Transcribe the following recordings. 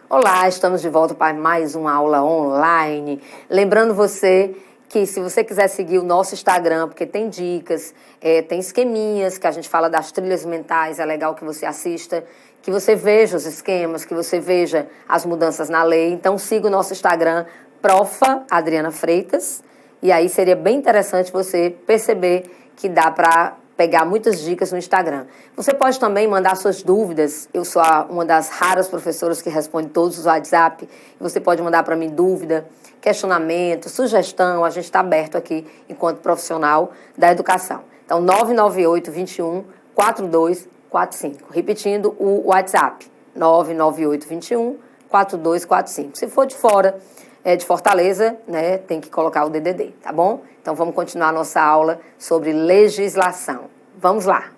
Olá, estamos de volta para mais uma aula online. Lembrando você que se você quiser seguir o nosso Instagram, porque tem dicas, tem esqueminhas, que a gente fala das trilhas mentais, é legal que você assista, que você veja os esquemas, que você veja as mudanças na lei. Então siga o nosso Instagram, Profa Adriana Freitas, e aí seria bem interessante você perceber que dá para pegar muitas dicas no Instagram. Você pode também mandar suas dúvidas. Eu sou uma das raras professoras que responde todos os WhatsApp. Você pode mandar para mim dúvida, questionamento, sugestão. A gente está aberto aqui enquanto profissional da educação. Então, 998 21 4245. Repetindo o WhatsApp, 998 21 4245. Se for de fora de Fortaleza, né, tem que colocar o DDD, tá bom? Então, vamos continuar a nossa aula sobre legislação. Vamos lá.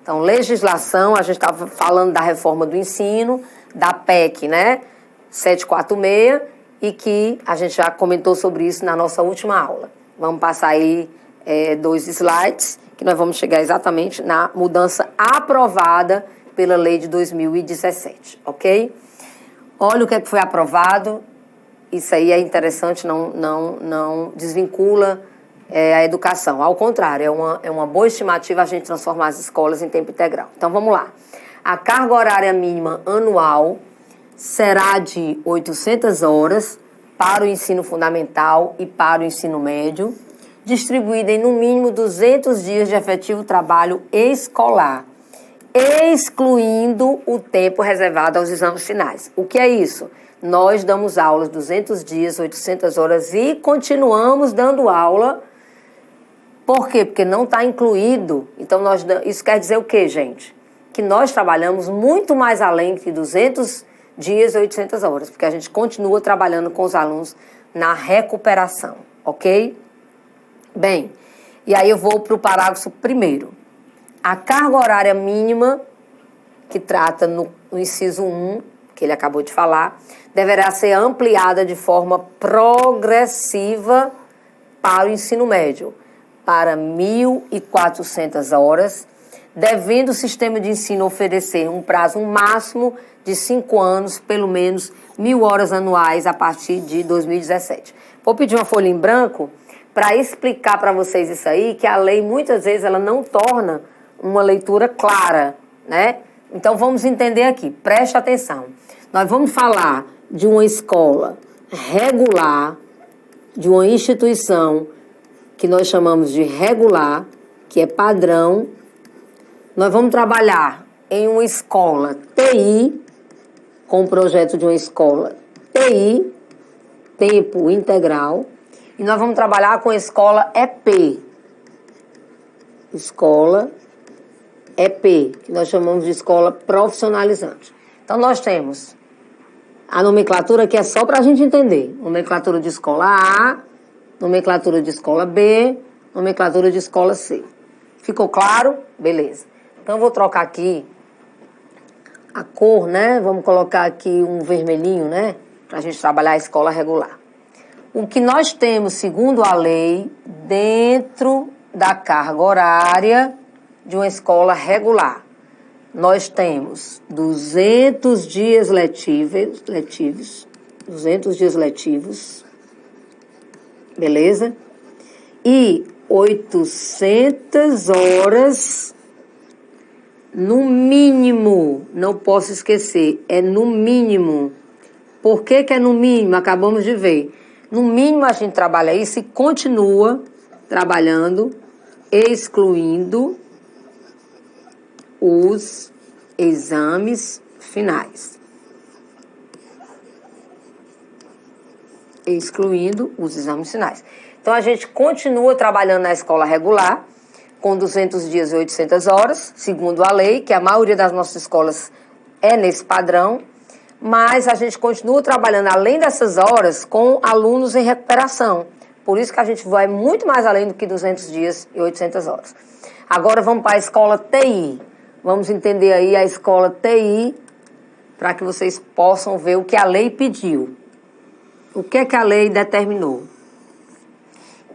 Então, legislação, a gente estava falando da reforma do ensino, da PEC, né, 746, e que a gente já comentou sobre isso na nossa última aula. Vamos passar aí 2 slides, que nós vamos chegar exatamente na mudança aprovada pela lei de 2017, ok? Olha o que foi aprovado. Isso aí é interessante, não desvincula a educação. Ao contrário, é uma boa estimativa a gente transformar as escolas em tempo integral. Então, vamos lá. A carga horária mínima anual será de 800 horas para o ensino fundamental e para o ensino médio, distribuída em no mínimo 200 dias de efetivo trabalho escolar, excluindo o tempo reservado aos exames finais. O que é isso? Nós damos aulas 200 dias, 800 horas e continuamos dando aula. Por quê? Porque não está incluído. Então, isso quer dizer o quê, gente? Que nós trabalhamos muito mais além de 200 dias e 800 horas, porque a gente continua trabalhando com os alunos na recuperação, ok? Bem, e aí eu vou para o parágrafo primeiro. A carga horária mínima, que trata no inciso 1, que ele acabou de falar, deverá ser ampliada de forma progressiva para o ensino médio, para 1.400 horas, devendo o sistema de ensino oferecer um prazo máximo de 5 anos, pelo menos 1.000 horas anuais a partir de 2017. Vou pedir uma folha em branco para explicar para vocês isso aí, que a lei muitas vezes ela não torna uma leitura clara, né? Então vamos entender aqui, preste atenção. Nós vamos falar de uma escola regular, de uma instituição que nós chamamos de regular, que é padrão. Nós vamos trabalhar em uma escola TI, com o projeto de uma escola TI, tempo integral, e nós vamos trabalhar com a escola EP. Escola EP, que nós chamamos de escola profissionalizante. Então, nós temos a nomenclatura que é só para a gente entender. Nomenclatura de escola A, nomenclatura de escola B, nomenclatura de escola C. Ficou claro? Beleza. Então, eu vou trocar aqui a cor, né? Vamos colocar aqui um vermelhinho, né? Para a gente trabalhar a escola regular. O que nós temos, segundo a lei, dentro da carga horária de uma escola regular, nós temos 200 dias letivos, 200 dias letivos, beleza? E 800 horas no mínimo, não posso esquecer, é no mínimo. Por que é no mínimo? Acabamos de ver. No mínimo a gente trabalha isso e continua trabalhando, excluindo os exames finais. Excluindo os exames finais. Então, a gente continua trabalhando na escola regular, com 200 dias e 800 horas, segundo a lei, que a maioria das nossas escolas é nesse padrão, mas a gente continua trabalhando, além dessas horas, com alunos em recuperação. Por isso que a gente vai muito mais além do que 200 dias e 800 horas. Agora, vamos para a escola TI. Vamos entender aí a escola TI para que vocês possam ver o que a lei pediu. O que é que a lei determinou?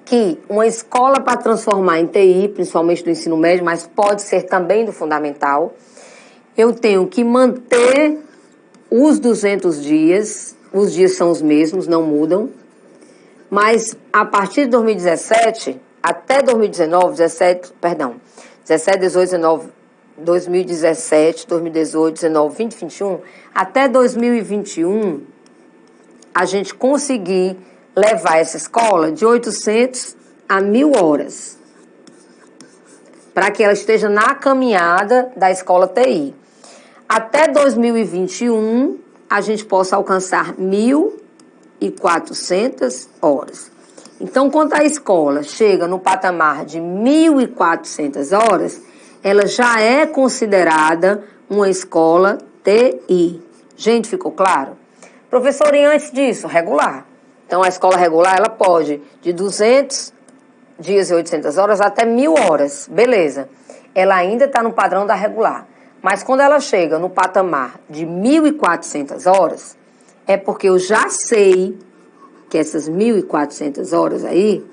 Que uma escola para transformar em TI, principalmente do ensino médio, mas pode ser também do fundamental, eu tenho que manter os 200 dias, os dias são os mesmos, não mudam, mas a partir de 2017 até 2019, 17, 18, 19, 2017, 2018, 19, 20, 21, até 2021, a gente conseguir levar essa escola de 800 a 1.000 horas, para que ela esteja na caminhada da escola TI. Até 2021, a gente possa alcançar 1.400 horas. Então, quando a escola chega no patamar de 1.400 horas, ela já é considerada uma escola TI. Gente, ficou claro? Professor, e antes disso, regular. Então, a escola regular, ela pode de 200 dias e 800 horas até 1.000 horas. Beleza. Ela ainda está no padrão da regular. Mas quando ela chega no patamar de 1.400 horas, é porque eu já sei que essas 1.400 horas aí,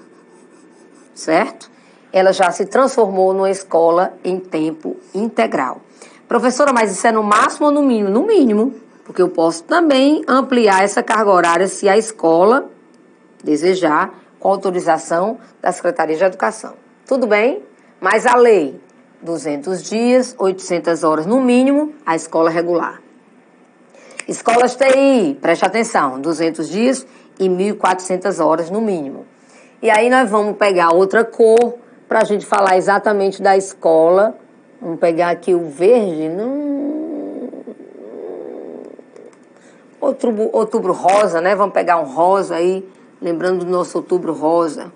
certo? Ela já se transformou numa escola em tempo integral. Professora, mas isso é no máximo ou no mínimo? No mínimo, porque eu posso também ampliar essa carga horária se a escola desejar, com autorização da Secretaria de Educação. Tudo bem? Mas a lei, 200 dias, 800 horas no mínimo, a escola regular. Escolas TI, preste atenção, 200 dias e 1.400 horas no mínimo. E aí nós vamos pegar outra cor para a gente falar exatamente da escola. Vamos pegar aqui o verde. Outubro rosa, né? Vamos pegar um rosa aí, lembrando do nosso outubro rosa.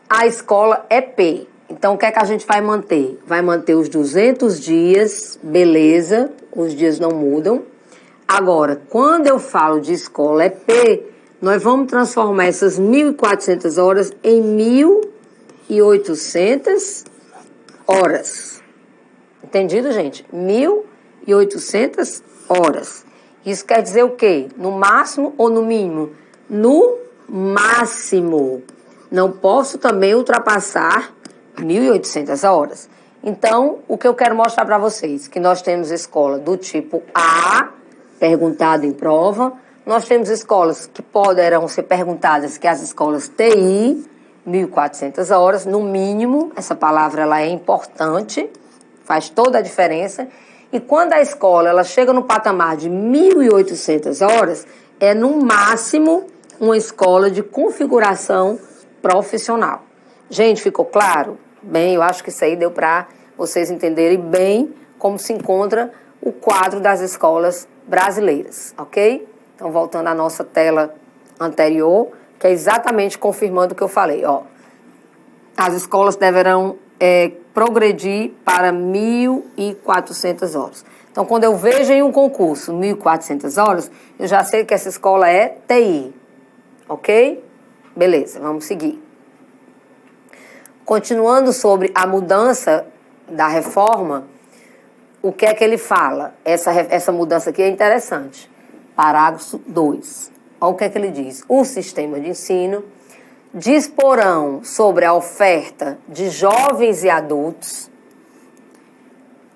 A escola é P. Então, o que é que a gente vai manter? Vai manter os 200 dias, beleza, os dias não mudam. Agora, quando eu falo de escola é P, nós vamos transformar essas 1.400 horas em 1.800 horas. Entendido, gente? 1.800 horas. Isso quer dizer o quê? No máximo ou no mínimo? No máximo. Não posso também ultrapassar 1.800 horas. Então, o que eu quero mostrar para vocês, que nós temos escola do tipo A, perguntado em prova. Nós temos escolas que poderão ser perguntadas, que as escolas TI, 1.400 horas, no mínimo. Essa palavra ela é importante, faz toda a diferença. E quando a escola ela chega no patamar de 1.800 horas, é no máximo uma escola de configuração profissional. Gente, ficou claro? Bem, eu acho que isso aí deu para vocês entenderem bem como se encontra o quadro das escolas brasileiras, ok? Então, voltando à nossa tela anterior, que é exatamente confirmando o que eu falei, ó. As escolas deverão progredir para 1.400 horas. Então, quando eu vejo em um concurso 1.400 horas, eu já sei que essa escola é TI, ok? Beleza, vamos seguir. Continuando sobre a mudança da reforma, o que é que ele fala? Essa mudança aqui é interessante. Parágrafo 2. Olha o que é que ele diz. O sistema de ensino disporão sobre a oferta de jovens e adultos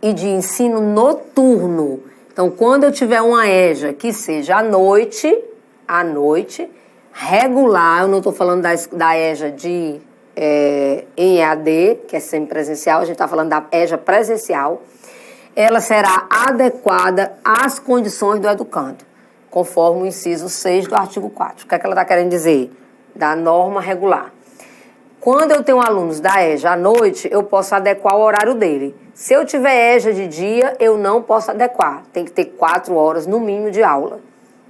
e de ensino noturno. Então, quando eu tiver uma EJA que seja à noite, regular, eu não estou falando da EJA de em EAD, que é semipresencial, a gente está falando da EJA presencial, ela será adequada às condições do educando, conforme o inciso 6 do artigo 4. O que é que ela está querendo dizer? Da norma regular. Quando eu tenho alunos da EJA à noite, eu posso adequar o horário dele. Se eu tiver EJA de dia, eu não posso adequar. Tem que ter 4 horas no mínimo de aula.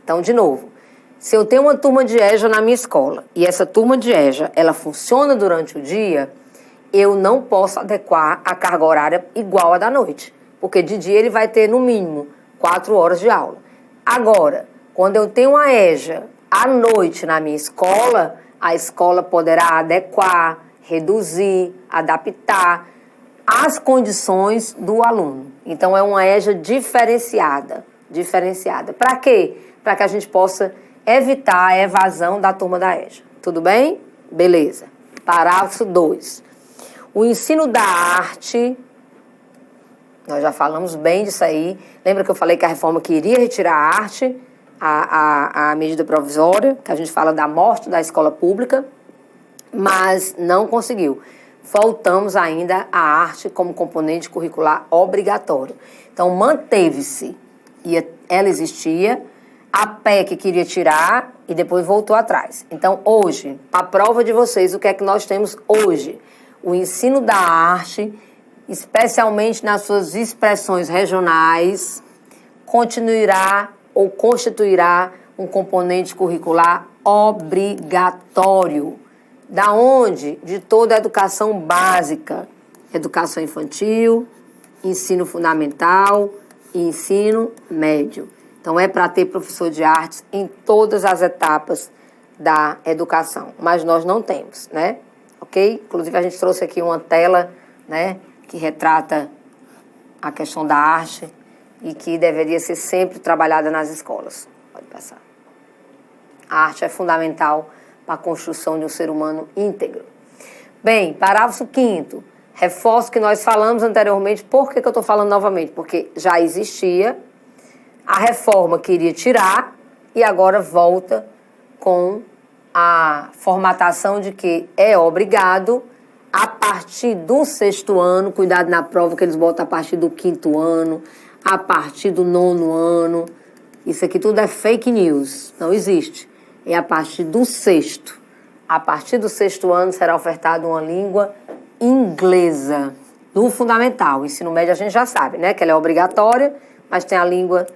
Então, de novo, se eu tenho uma turma de EJA na minha escola e essa turma de EJA, ela funciona durante o dia, eu não posso adequar a carga horária igual à da noite. Porque de dia ele vai ter, no mínimo, 4 horas de aula. Agora, quando eu tenho uma EJA à noite na minha escola, a escola poderá adequar, reduzir, adaptar às condições do aluno. Então, é uma EJA diferenciada. Para quê? Para que a gente possa evitar a evasão da turma da EJA. Tudo bem? Beleza. Parágrafo 2. O ensino da arte Nós já falamos bem disso aí. Lembra que eu falei que a reforma queria retirar a arte, a medida provisória, que a gente fala da morte da escola pública, mas não conseguiu. Faltamos ainda a arte como componente curricular obrigatório. Então, manteve-se, e ela existia, a PEC queria tirar e depois voltou atrás. Então, hoje, a prova de vocês, o que é que nós temos hoje? O ensino da arte, especialmente nas suas expressões regionais, continuará ou constituirá um componente curricular obrigatório. Da onde? De toda a educação básica, educação infantil, ensino fundamental e ensino médio. Então, é para ter professor de artes em todas as etapas da educação, mas nós não temos, né? Ok? Inclusive, a gente trouxe aqui uma tela, né, que retrata a questão da arte e que deveria ser sempre trabalhada nas escolas. Pode passar. A arte é fundamental para a construção de um ser humano íntegro. Bem, parágrafo 5º. Reforço que nós falamos anteriormente. Por que eu estou falando novamente? Porque já existia, a reforma queria tirar e agora volta com a formatação de que é obrigado a partir do 6º ano, cuidado na prova que eles botam a partir do 5º ano, a partir do 9º ano. Isso aqui tudo é fake news, não existe. É a partir do 6º. A partir do 6º ano será ofertada uma língua inglesa no fundamental. O ensino médio a gente já sabe, né? Que ela é obrigatória, mas tem a língua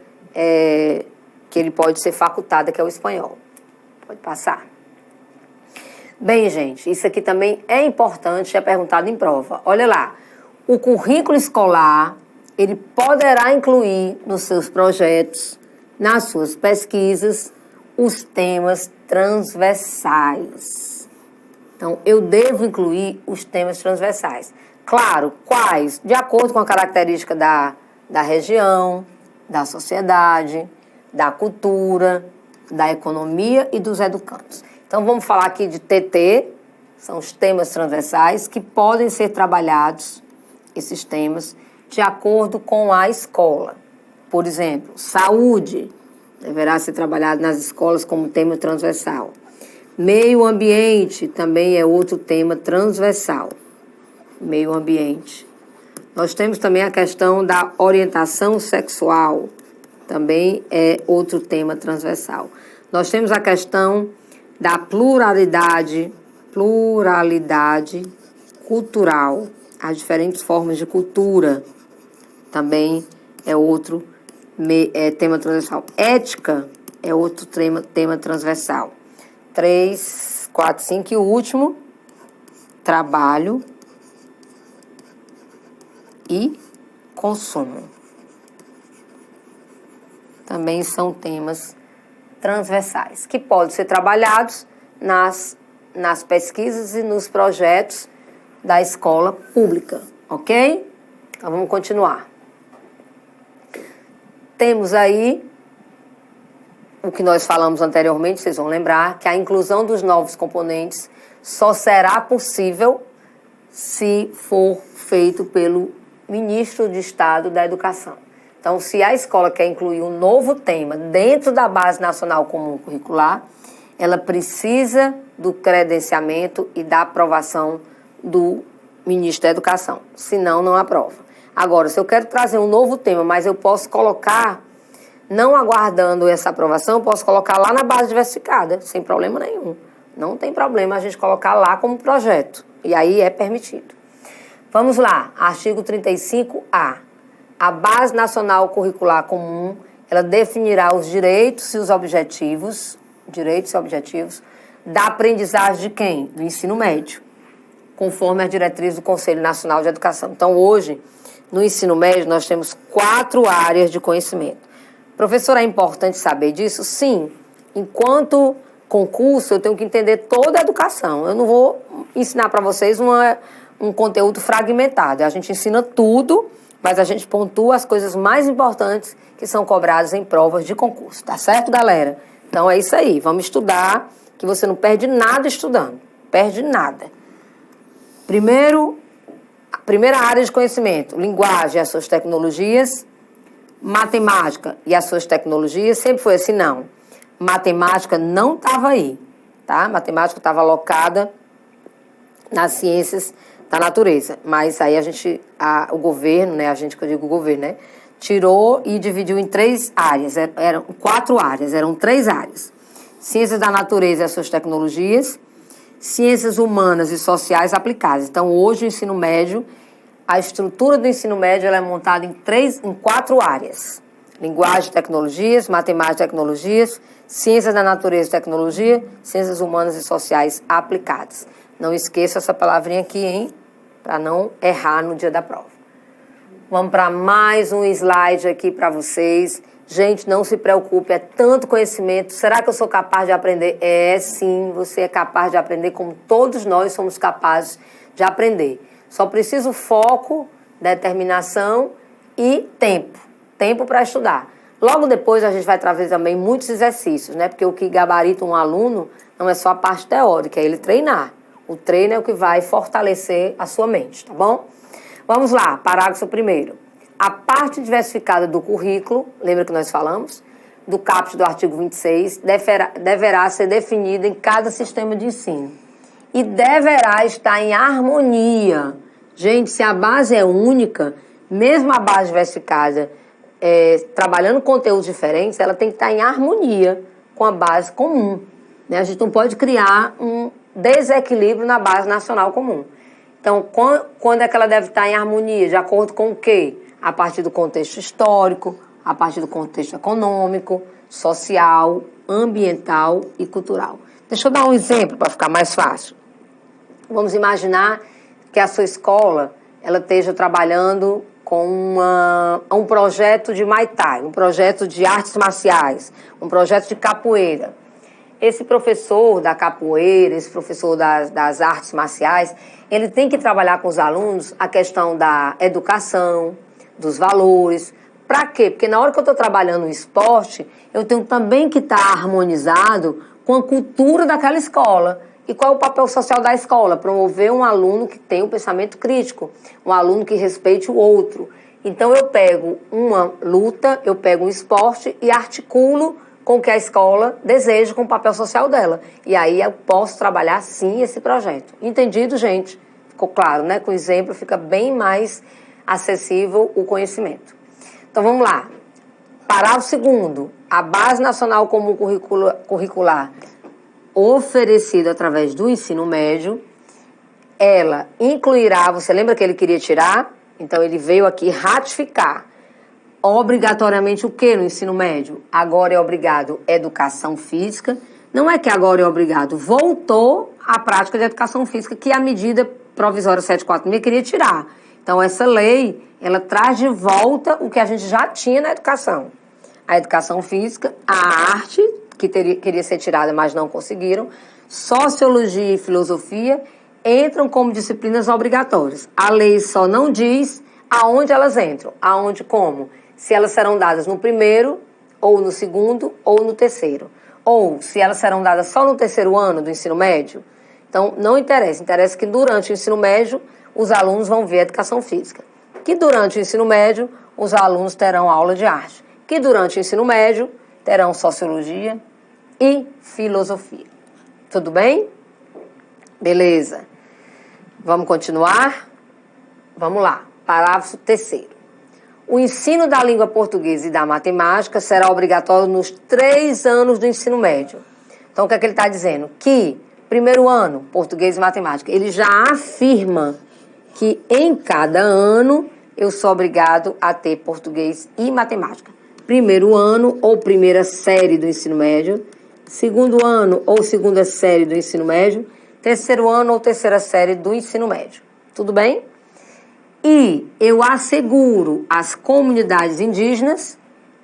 que ele pode ser facultada, que é o espanhol. Pode passar. Bem, gente, isso aqui também é importante, é perguntado em prova. Olha lá, o currículo escolar, ele poderá incluir nos seus projetos, nas suas pesquisas, os temas transversais. Então, eu devo incluir os temas transversais. Claro, quais? De acordo com a característica da região, da sociedade, da cultura, da economia e dos educandos. Então, vamos falar aqui de TT, são os temas transversais que podem ser trabalhados, esses temas, de acordo com a escola. Por exemplo, saúde deverá ser trabalhado nas escolas como tema transversal. Meio ambiente também é outro tema transversal. Meio ambiente. Nós temos também a questão da orientação sexual, também é outro tema transversal. Nós temos a questão da pluralidade cultural, as diferentes formas de cultura, também é outro tema transversal. Ética é outro tema transversal. 3, 4, 5 e o último, trabalho e consumo. Também são temas transversais, que podem ser trabalhados nas pesquisas e nos projetos da escola pública, ok? Então, vamos continuar. Temos aí o que nós falamos anteriormente, vocês vão lembrar, que a inclusão dos novos componentes só será possível se for feito pelo Ministro de Estado da Educação. Então, se a escola quer incluir um novo tema dentro da Base Nacional Comum Curricular, ela precisa do credenciamento e da aprovação do Ministro da Educação, senão não aprova. Agora, se eu quero trazer um novo tema, mas eu posso colocar, não aguardando essa aprovação, eu posso colocar lá na base diversificada, sem problema nenhum. Não tem problema a gente colocar lá como projeto, e aí é permitido. Vamos lá, artigo 35A. A Base Nacional Curricular Comum, ela definirá os direitos e os objetivos, da aprendizagem de quem? Do ensino médio, conforme as diretrizes do Conselho Nacional de Educação. Então, hoje, no ensino médio, nós temos 4 áreas de conhecimento. Professor, é importante saber disso? Sim. Enquanto concurso, eu tenho que entender toda a educação. Eu não vou ensinar para vocês um conteúdo fragmentado. A gente ensina tudo, mas a gente pontua as coisas mais importantes que são cobradas em provas de concurso. Tá certo, galera? Então, é isso aí. Vamos estudar, que você não perde nada estudando. Perde nada. Primeiro, primeira área de conhecimento, linguagem e as suas tecnologias, matemática e as suas tecnologias, sempre foi assim, não. Matemática não estava aí, tá? Matemática estava alocada nas ciências da natureza, mas aí o governo, né, que eu digo governo, né, tirou e dividiu em 3 áreas, eram 4 áreas, eram 3 áreas. Ciências da natureza e as suas tecnologias, ciências humanas e sociais aplicadas. Então, hoje o ensino médio, a estrutura do ensino médio ela é montada em 4 áreas. Linguagem e tecnologias, matemática e tecnologias, ciências da natureza e tecnologia, ciências humanas e sociais aplicadas. Não esqueça essa palavrinha aqui, hein? Para não errar no dia da prova. Vamos para mais um slide aqui para vocês. Gente, não se preocupe, é tanto conhecimento. Será que eu sou capaz de aprender? É, sim, você é capaz de aprender como todos nós somos capazes de aprender. Só preciso foco, determinação e tempo. Tempo para estudar. Logo depois a gente vai trazer também muitos exercícios, né? Porque o que gabarita um aluno não é só a parte teórica, é ele treinar. O treino é o que vai fortalecer a sua mente, tá bom? Vamos lá, parágrafo 1º. A parte diversificada do currículo, lembra que nós falamos? Do caput do artigo 26, deverá ser definida em cada sistema de ensino. E deverá estar em harmonia. Gente, se a base é única, mesmo a base diversificada, trabalhando conteúdos diferentes, ela tem que estar em harmonia com a base comum. Né? A gente não pode criar um desequilíbrio na base nacional comum. Então, quando é que ela deve estar em harmonia? De acordo com o quê? A partir do contexto histórico, a partir do contexto econômico, social, ambiental e cultural. Deixa eu dar um exemplo para ficar mais fácil. Vamos imaginar que a sua escola ela esteja trabalhando com um projeto de Muay Thai, um projeto de artes marciais, um projeto de capoeira. Esse professor da capoeira, esse professor das artes marciais, ele tem que trabalhar com os alunos a questão da educação, dos valores. Para quê? Porque na hora que eu estou trabalhando o esporte, eu tenho também que estar harmonizado com a cultura daquela escola. E qual é o papel social da escola? Promover um aluno que tenha um pensamento crítico, um aluno que respeite o outro. Então eu pego uma luta, eu pego um esporte e articulo com o que a escola deseja, com o papel social dela. E aí eu posso trabalhar, sim, esse projeto. Entendido, gente? Ficou claro, né? Com o exemplo fica bem mais acessível o conhecimento. Então, vamos lá. Parágrafo 2º. A Base Nacional Comum Curricular oferecida através do ensino médio, ela incluirá, você lembra que ele queria tirar? Então, ele veio aqui ratificar. Obrigatoriamente o que no ensino médio? Agora é obrigado educação física. Não é que agora é obrigado, voltou à prática de educação física, que a medida provisória 746 queria tirar. Então, essa lei, ela traz de volta o que a gente já tinha na educação. A educação física, a arte, que queria ser tirada, mas não conseguiram, sociologia e filosofia entram como disciplinas obrigatórias. A lei só não diz aonde elas entram, aonde, como. Se elas serão dadas no primeiro, ou no segundo, ou no terceiro. Ou se elas serão dadas só no terceiro ano do ensino médio. Então, não interessa. Interessa que durante o ensino médio, os alunos vão ver a educação física. Que durante o ensino médio, os alunos terão aula de arte. Que durante o ensino médio, terão sociologia e filosofia. Tudo bem? Beleza. Vamos continuar? Vamos lá. Parágrafo 3º. O ensino da língua portuguesa e da matemática será obrigatório nos 3 anos do ensino médio. Então, o que é que ele está dizendo? Que, primeiro ano, português e matemática, ele já afirma que em cada ano eu sou obrigado a ter português e matemática. Primeiro ano ou primeira série do ensino médio, segundo ano ou segunda série do ensino médio, terceiro ano ou terceira série do ensino médio. Tudo bem? E eu asseguro às comunidades indígenas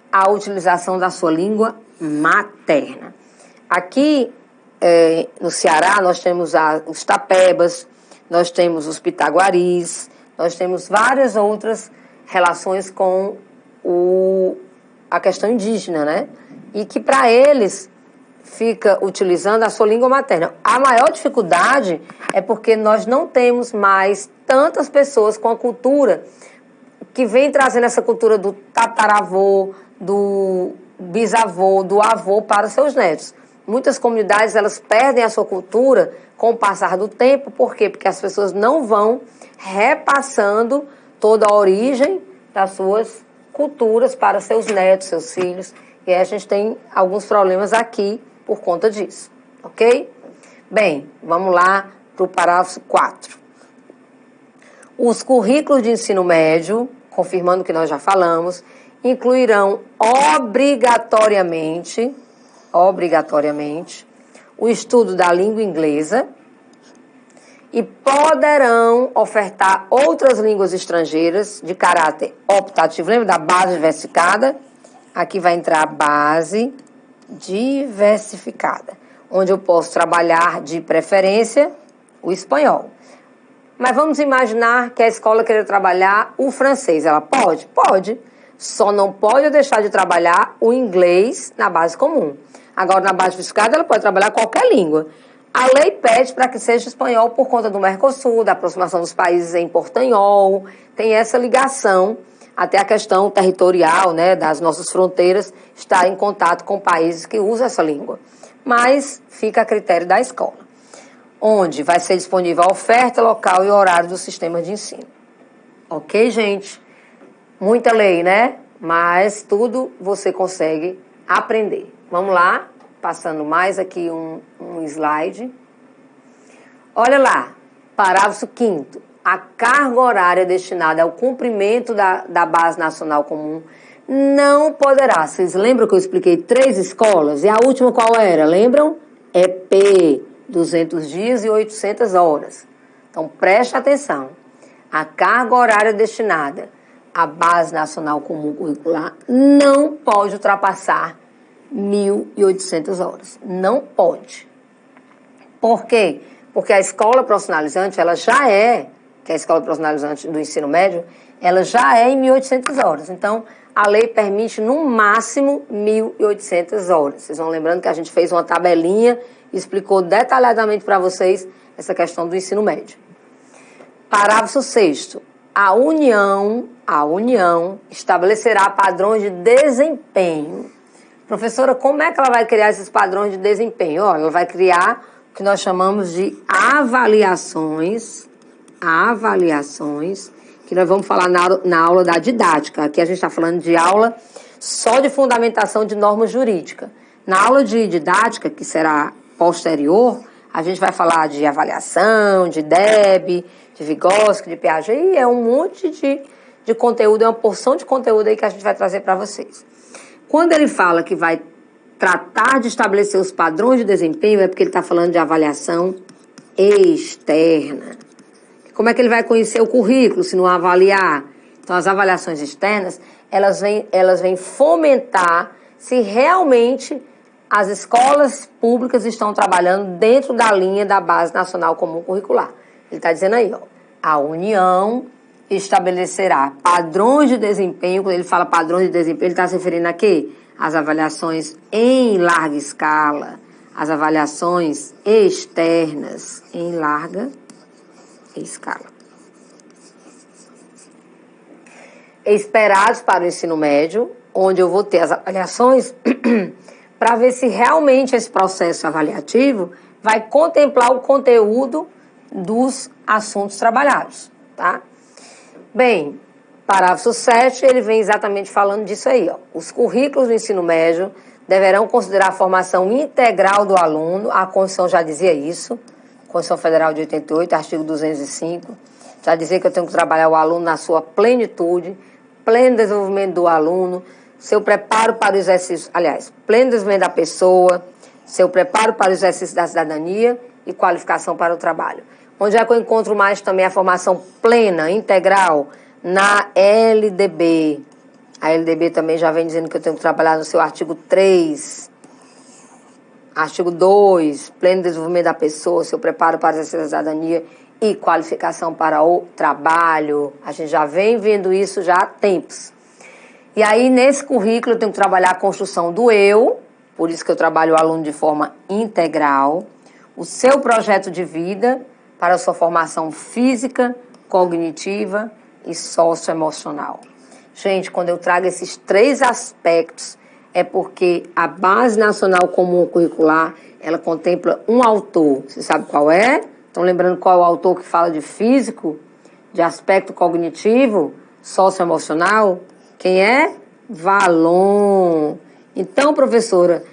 a utilização da sua língua materna. Aqui no Ceará nós temos os tapebas, nós temos os pitaguaris, nós temos várias outras relações com a questão indígena, né? E que para eles fica utilizando a sua língua materna. A maior dificuldade é porque nós não temos mais tantas pessoas com a cultura que vem trazendo essa cultura do tataravô, do bisavô, do avô para seus netos. Muitas comunidades, elas perdem a sua cultura com o passar do tempo. Por quê? Porque as pessoas não vão repassando toda a origem das suas culturas para seus netos, seus filhos. E aí a gente tem alguns problemas aqui por conta disso, ok? Bem, vamos lá para o parágrafo 4. Os currículos de ensino médio, confirmando o que nós já falamos, incluirão obrigatoriamente, o estudo da língua inglesa e poderão ofertar outras línguas estrangeiras de caráter optativo. Lembra da base diversificada? Aqui vai entrar a base diversificada, onde eu posso trabalhar de preferência o espanhol. Mas vamos imaginar que a escola queira trabalhar o francês. Ela pode? Pode. Só não pode deixar de trabalhar o inglês na base comum. Agora, na base diversificada, ela pode trabalhar qualquer língua. A lei pede para que seja espanhol por conta do Mercosul, da aproximação dos países em portanhol. Tem essa ligação, até a questão territorial, né, das nossas fronteiras, estar em contato com países que usam essa língua. Mas fica a critério da escola, onde vai ser disponível a oferta, local e horário do sistema de ensino. Ok, gente? Muita lei, né? Mas tudo você consegue aprender. Vamos lá, passando mais aqui um slide. Olha lá, parágrafo 5º. A carga horária destinada ao cumprimento da Base Nacional Comum não poderá. Vocês lembram que eu expliquei 3 escolas? E a última qual era? Lembram? EP, 200 dias e 800 horas. Então, preste atenção. A carga horária destinada à Base Nacional Comum Curricular não pode ultrapassar 1.800 horas. Não pode. Por quê? Porque a escola profissionalizante, ela já é, que é a escola profissionalizante do ensino médio, ela já é em 1.800 horas. Então, a lei permite, no máximo, 1.800 horas. Vocês vão lembrando que a gente fez uma tabelinha e explicou detalhadamente para vocês essa questão do ensino médio. Parágrafo 6º. A União estabelecerá padrões de desempenho. Professora, como é que ela vai criar esses padrões de desempenho? Olha, ela vai criar o que nós chamamos de avaliações, que nós vamos falar na aula da didática. Aqui a gente está falando de aula só de fundamentação de norma jurídica. Na aula de didática, que será posterior, a gente vai falar de avaliação, de DEB, de Vygotsky, de Piaget, e é um monte de conteúdo, é uma porção de conteúdo aí que a gente vai trazer para vocês. Quando ele fala que vai tratar de estabelecer os padrões de desempenho, é porque ele está falando de avaliação externa. Como é que ele vai conhecer o currículo se não avaliar? Então, as avaliações externas, elas vêm fomentar se realmente as escolas públicas estão trabalhando dentro da linha da Base Nacional Comum Curricular. Ele está dizendo aí, ó, a União estabelecerá padrões de desempenho. Quando ele fala padrões de desempenho, ele está se referindo a quê? As avaliações em larga escala, as avaliações externas em larga escala. Esperados para o ensino médio, onde eu vou ter as avaliações para ver se realmente esse processo avaliativo vai contemplar o conteúdo dos assuntos trabalhados, tá? Bem, parágrafo 7, ele vem exatamente falando disso aí, ó. Os currículos do ensino médio deverão considerar a formação integral do aluno, a Constituição já dizia isso, Constituição Federal de 88, artigo 205, já dizia que eu tenho que trabalhar o aluno na sua plenitude, pleno desenvolvimento do aluno, seu preparo para o exercício, aliás, pleno desenvolvimento da pessoa, seu preparo para o exercício da cidadania e qualificação para o trabalho. Onde é que eu encontro mais também a formação plena, integral, na LDB. A LDB também já vem dizendo que eu tenho que trabalhar no seu artigo 3, artigo 2, pleno desenvolvimento da pessoa, seu preparo para o exercício da cidadania e qualificação para o trabalho. A gente já vem vendo isso já há tempos. E aí, nesse currículo, eu tenho que trabalhar a construção do eu, por isso que eu trabalho o aluno de forma integral, o seu projeto de vida para a sua formação física, cognitiva e socioemocional. Gente, quando eu trago esses 3 aspectos, é porque a Base Nacional Comum Curricular, ela contempla um autor. Você sabe qual é? Estão lembrando qual é o autor que fala de físico, de aspecto cognitivo, socioemocional? Quem é? Valon. Então, professora,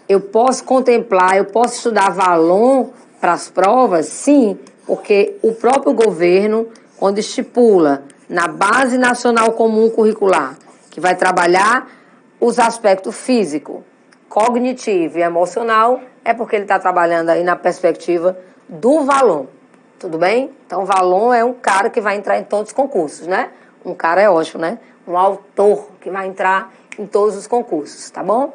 eu posso contemplar, eu posso estudar Valon para as provas? Sim, porque o próprio governo, quando estipula na Base Nacional Comum Curricular, que vai trabalhar os aspectos físico, cognitivo e emocional, é porque ele está trabalhando aí na perspectiva do Valon. Tudo bem? Então, o Valon é um cara que vai entrar em todos os concursos, né? Um cara é ótimo, né? Um autor que vai entrar em todos os concursos, tá bom?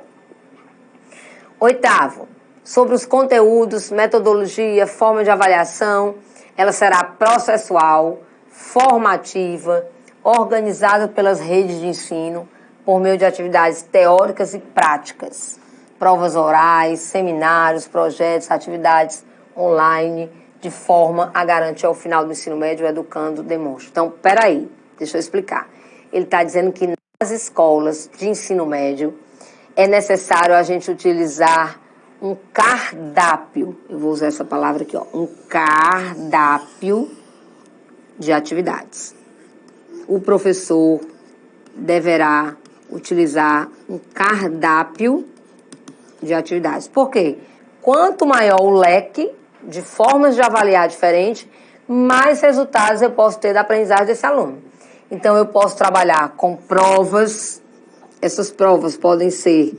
8º, sobre os conteúdos, metodologia, forma de avaliação, ela será processual, formativa, organizada pelas redes de ensino, por meio de atividades teóricas e práticas, provas orais, seminários, projetos, atividades online, de forma a garantir ao final do ensino médio o educando demonstre. Então, peraí, deixa eu explicar. Ele está dizendo que nas escolas de ensino médio é necessário a gente utilizar um cardápio, eu vou usar essa palavra aqui, ó, um cardápio de atividades. O professor deverá utilizar um cardápio de atividades. Por quê? Quanto maior o leque de formas de avaliar diferente, mais resultados eu posso ter da aprendizagem desse aluno. Então, eu posso trabalhar com provas. Essas provas podem ser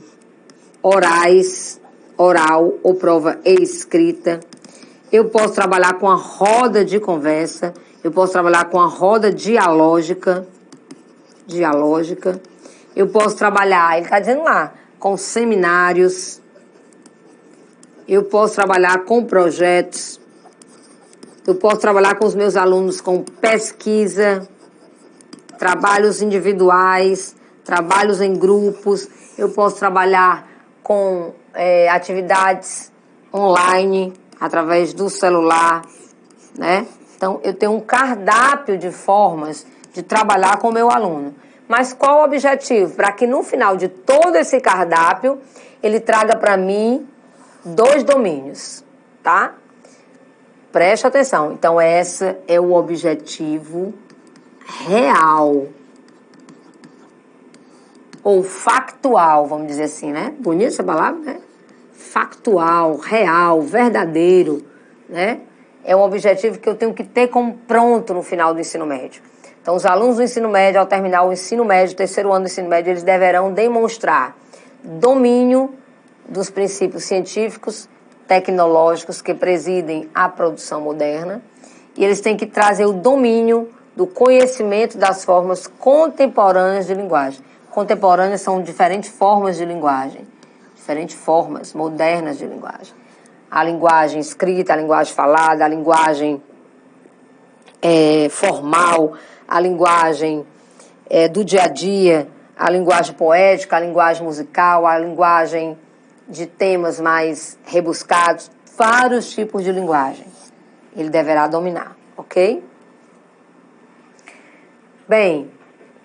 orais, oral ou prova escrita. Eu posso trabalhar com a roda de conversa. Eu posso trabalhar com a roda dialógica. Eu posso trabalhar, ele está dizendo lá, com seminários. Eu posso trabalhar com projetos. Eu posso trabalhar com os meus alunos com pesquisa, trabalhos individuais, trabalhos em grupos. Eu posso trabalhar com atividades online, através do celular, né? Então, eu tenho um cardápio de formas de trabalhar com o meu aluno. Mas qual o objetivo? Para que no final de todo esse cardápio, ele traga para mim 2 domínios, tá? Preste atenção. Então, esse é o objetivo real. Ou factual, vamos dizer assim, né? Bonita essa palavra, né? Factual, real, verdadeiro, né? É um objetivo que eu tenho que ter como pronto no final do ensino médio. Então, os alunos do ensino médio, ao terminar o ensino médio, terceiro ano do ensino médio, eles deverão demonstrar domínio dos princípios científicos, tecnológicos que presidem a produção moderna, e eles têm que trazer o domínio do conhecimento das formas contemporâneas de linguagem. Contemporâneas são diferentes formas de linguagem, diferentes formas modernas de linguagem. A linguagem escrita, a linguagem falada, a linguagem formal, a linguagem do dia a dia, a linguagem poética, a linguagem musical, a linguagem de temas mais rebuscados, vários tipos de linguagem. Ele deverá dominar, ok? Bem,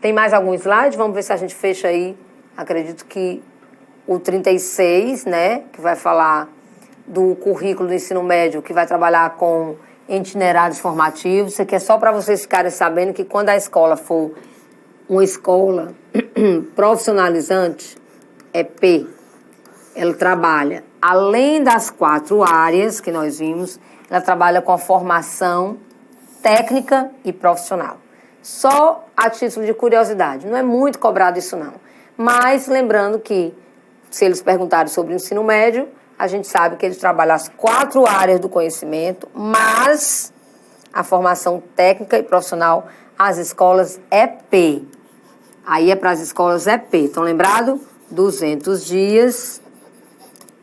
tem mais algum slide? Vamos ver se a gente fecha aí. Acredito que o 36, né, que vai falar do currículo do ensino médio, que vai trabalhar com itinerários formativos. Isso aqui é só para vocês ficarem sabendo que quando a escola for uma escola profissionalizante, EP, ela trabalha, além das 4 áreas que nós vimos, ela trabalha com a formação técnica e profissional. Só a título de curiosidade, não é muito cobrado isso não. Mas lembrando que, se eles perguntarem sobre o ensino médio, a gente sabe que eles trabalham as 4 áreas do conhecimento, mas a formação técnica e profissional, as escolas EP. Aí é para as escolas EP. Estão lembrados? 200 dias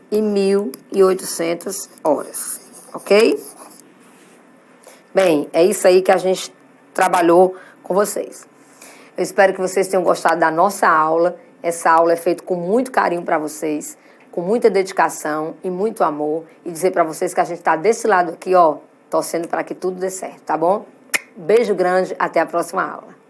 e 1.800 horas. Ok? Bem, é isso aí que a gente trabalhou com vocês. Eu espero que vocês tenham gostado da nossa aula. Essa aula é feita com muito carinho para vocês, com muita dedicação e muito amor. E dizer para vocês que a gente está desse lado aqui, ó, torcendo para que tudo dê certo, tá bom? Beijo grande, até a próxima aula.